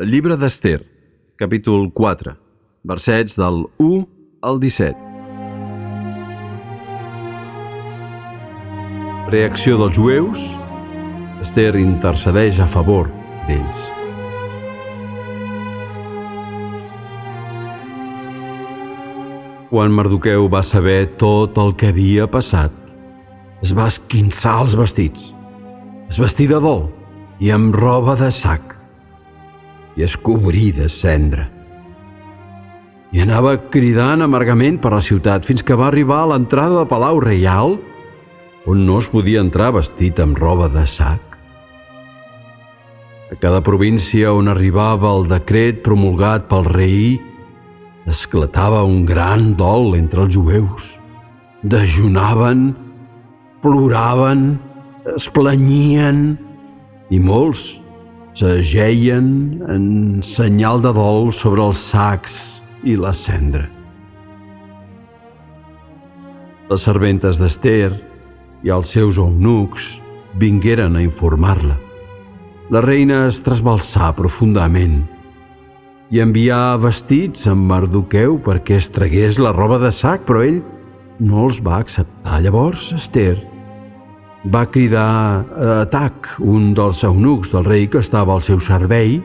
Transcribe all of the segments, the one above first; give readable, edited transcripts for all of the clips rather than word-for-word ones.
El llibre d'Ester, capítol 4, versets del 1 al 17. Reacció dels jueus. Ester intercedeix a favor d'ells. Quan Mardoqueu va saber tot el que havia passat, es va esquinçar els vestits, es vestí de dol i amb roba de sac, i es cobrí de cendra. I anava cridant amargament per la ciutat fins que va arribar a l'entrada del Palau Reial, on no es podia entrar vestit amb roba de sac. A cada província on arribava el decret promulgat pel rei, esclatava un gran dol entre els jueus. Dejunaven, ploraven, es planyien, i molts s'ajeien en senyal de dol sobre els sacs i la cendra. Les serventes d'Ester i els seus eunucs vingueren a informar-la. La reina es trasbalsà profundament i envià vestits amb Mardoqueu perquè es tragués la roba de sac, però ell no els va acceptar. Llavors Ester va cridar a Atac, un dels eunucs del rei que estava al seu servei,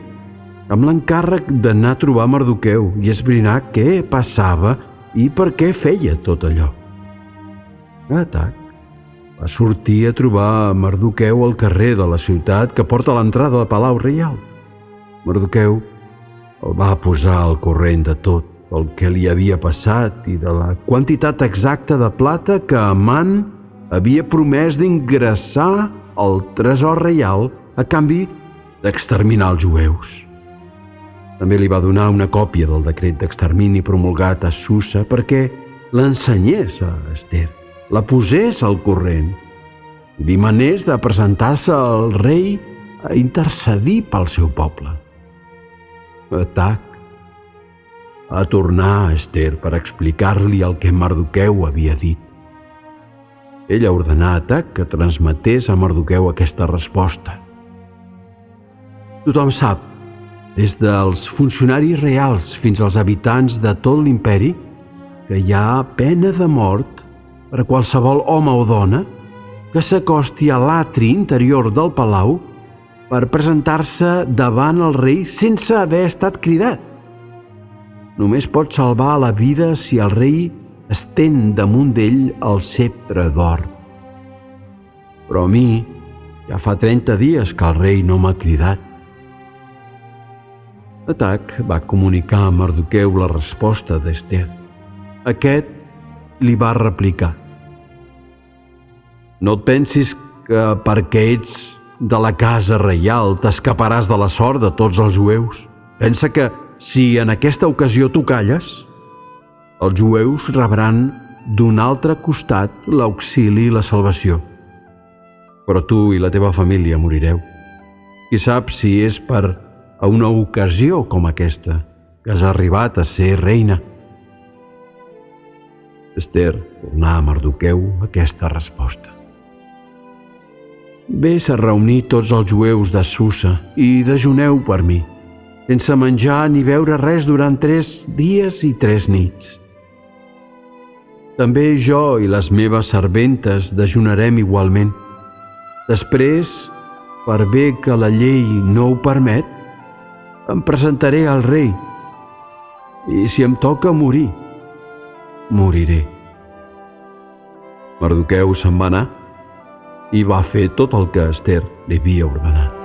amb l'encàrrec d'anar a trobar Mardoqueu i esbrinar què passava i per què feia tot allò. Atac va sortir a trobar Mardoqueu al carrer de la ciutat que porta a l'entrada del Palau Reial. Mardoqueu el va posar al corrent de tot el que li havia passat i de la quantitat exacta de plata que Amant havia promès d'ingressar al tresor reial a canvi d'exterminar els jueus. També li va donar una còpia del decret d'extermini promulgat a Susa perquè l'ensenyés a Ester, la posés al corrent i li manés de presentar-se al rei a intercedir pel seu poble. Atac va tornar a Ester per explicar-li el que Mardoqueu havia dit. Ella ordenà a Atac que transmetés a Mardoqueu aquesta resposta. Tothom sap, des dels funcionaris reals fins als habitants de tot l'imperi, que hi ha pena de mort per a qualsevol home o dona que s'acosti a l'atri interior del palau per presentar-se davant el rei sense haver estat cridat. Només pot salvar la vida si el rei estén damunt d'ell el ceptre d'or. Però a mi ja fa 30 dies que el rei no m'ha cridat. Atac va comunicar a Mardoqueu la resposta d'Ester. Aquest li va replicar: no et pensis que perquè ets de la casa reial t'escaparàs de la sort de tots els jueus. Pensa que si en aquesta ocasió tu calles, els jueus rebran d'un altre costat l'auxili i la salvació. Però tu i la teva família morireu. Qui sap si és per a una ocasió com aquesta que has arribat a ser reina. Ester tornà a Mardoqueu aquesta resposta. Ves a reunir tots els jueus de Susa i dejuneu per mi, sense menjar ni beure res durant 3 dies i 3 nits. També jo i les meves serventes dejunarem igualment. Després, per bé que la llei no ho permet, em presentaré al rei i si em toca morir, moriré. Mardoqueu se'n va anar i va fer tot el que Ester li havia ordenat.